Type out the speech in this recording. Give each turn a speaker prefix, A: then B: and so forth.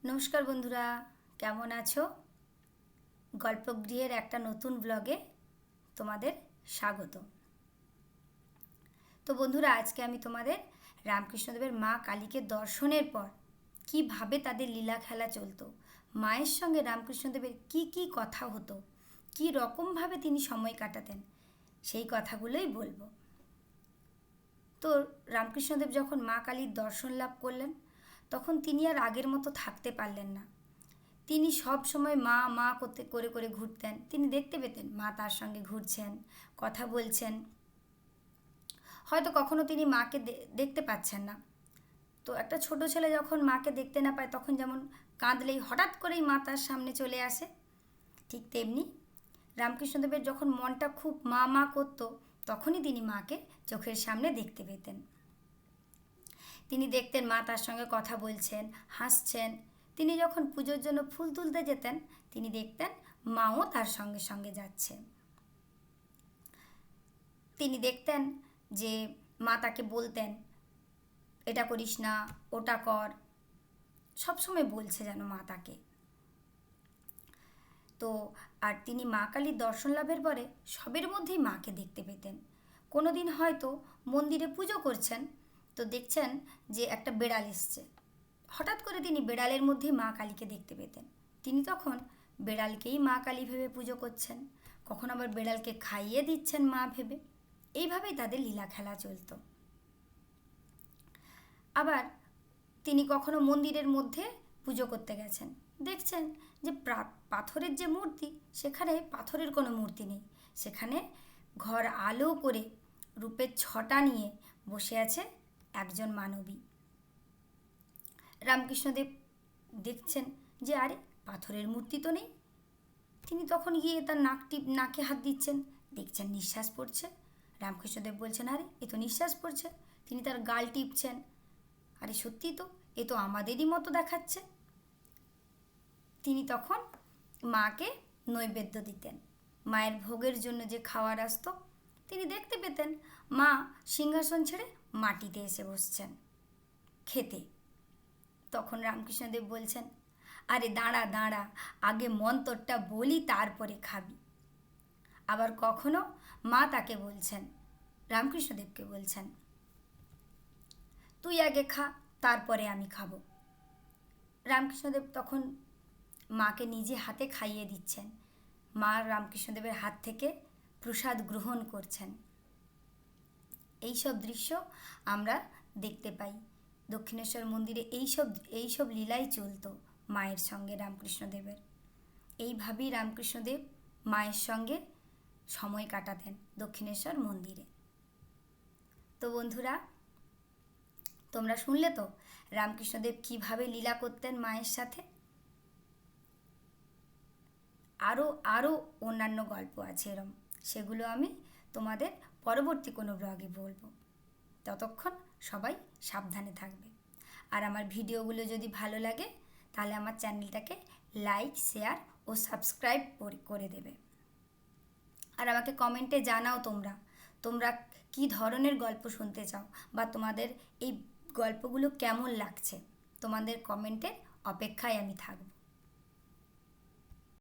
A: নমস্কার বন্ধুরা, কেমন আছো? গল্পগৃহের একটা নতুন ব্লগে তোমাদের স্বাগত। তো বন্ধুরা, আজকে আমি তোমাদের রামকৃষ্ণদেবের মা কালীকে দর্শনের পর কিভাবে তাদের লীলা খেলা চলতো, মায়ের সঙ্গে রামকৃষ্ণদেবের কি কি কথা হতো, কি রকমভাবে তিনি সময় কাটাতেন, সেই কথাগুলোই বলবো। তো রামকৃষ্ণদেব যখন মা কালীর দর্শন লাভ করলেন, তখন তিনি আর আগের মতো থাকতে পারলেন না। তিনি সব সময় মা মা করতে করে করে ঘুরতেন। তিনি দেখতে পেতেন মা তার সঙ্গে ঘুরছেন, কথা বলছেন। হয়তো কখনো তিনি মাকে দেখতে পাচ্ছেন না। তো একটা ছোট ছেলে যখন মাকে দেখতে না পায়, তখন যেমন কাঁদলেই হঠাৎ করেই মা তার সামনে চলে আসে, ঠিক তেমনি রামকৃষ্ণদেবের যখন মনটা খুব মা মা করতো, তখনই তিনি মাকে চোখের সামনে দেখতে পেতেন। তিনি দেখতেন মা তার সঙ্গে কথা বলছেন, হাসছেন। তিনি যখন পুজোর জন্য ফুল তুলতে যেতেন, তিনি দেখতেন মাও তার সঙ্গে সঙ্গে যাচ্ছে। তিনি দেখতেন যে মা তাকে বলতেন, এটা করিস না, ওটা কর, সবসময় বলছে যেন মা তাকে। তো আর তিনি মা কালীর দর্শন লাভের পরে সবের মধ্যেই মাকে দেখতে পেতেন। কোনো দিন হয়তো মন্দিরে পুজো করছেন, তো দেখছেন যে একটা বেড়াল এসছে। হঠাৎ করে তিনি বেড়ালের মধ্যেই মা কালীকে দেখতে পেতেন। তিনি তখন বেড়ালকেই মা কালী ভেবে পুজো করছেন, কখন আবার বেড়ালকে খাইয়ে দিচ্ছেন মা ভেবে। এইভাবেই তাদের লীলা খেলা চলত। আবার তিনি কখনো মন্দিরের মধ্যে পুজো করতে গেছেন, দেখছেন যে পাথরের যে মূর্তি, সেখানে পাথরের কোনো মূর্তি নেই। সেখানে ঘর আলো করে রূপের ছটা নিয়ে বসে আছে একজন মানবী। রামকৃষ্ণদেব দেখছেন যে আরে, পাথরের মূর্তি তো নেই। তিনি তখন গিয়ে তার নাকে হাত দিচ্ছেন, দেখছেন নিঃশ্বাস পড়ছে। রামকৃষ্ণদেব বলছেন, আরে এ তো নিঃশ্বাস পড়ছে। তিনি তার গাল টিপছেন, আরে সত্যি তো, এ তো আমাদেরই মতো দেখাচ্ছে। তিনি তখন মাকে নৈবেদ্য দিতেন। মায়ের ভোগের জন্য যে খাওয়ার আসতো, তিনি দেখতে পেতেন মা সিংহাসন ছেড়ে মাটিতে এসে বসছেন খেতে। তখন রামকৃষ্ণদেব বলছেন, আরে দাঁড়া দাঁড়া, আগে মন্তরটা বলি, তারপরে খাবি। আবার কখনো মা তাকে বলছেন, রামকৃষ্ণদেবকে বলছেন, তুই আগে খা, তারপরে আমি খাবো। রামকৃষ্ণদেব তখন মাকে নিজে হাতে খাইয়ে দিচ্ছেন। মা রামকৃষ্ণদেবের হাত থেকে প্রসাদ গ্রহণ করছেন। এইসব দৃশ্য আমরা দেখতে পাই। দক্ষিণেশ্বর মন্দিরে এইসব লীলাই চলত মায়ের সঙ্গে রামকৃষ্ণদেবের। এইভাবেই রামকৃষ্ণদেব মায়ের সঙ্গে সময় কাটাতেন দক্ষিণেশ্বর মন্দিরে। তো বন্ধুরা, তোমরা শুনলে তো রামকৃষ্ণদেব কিভাবে লীলা করতেন মায়ের সাথে। আরও আরও অন্যান্য গল্প আছে এরম, সেগুলো আমি তোমাদের পরবর্তী কোনো ব্লগে বলবো। ততক্ষণ সবাই সাবধানে থাকবে। আর আমার ভিডিওগুলো যদি ভালো লাগে, তাহলে আমার চ্যানেলটাকে লাইক, শেয়ার ও সাবস্ক্রাইব করে দেবে। আর আমাকে কমেন্টে জানাও তোমরা কী ধরনের গল্প শুনতে চাও, বা তোমাদের এই গল্পগুলো কেমন লাগছে। তোমাদের কমেন্টের অপেক্ষায় আমি থাকবো।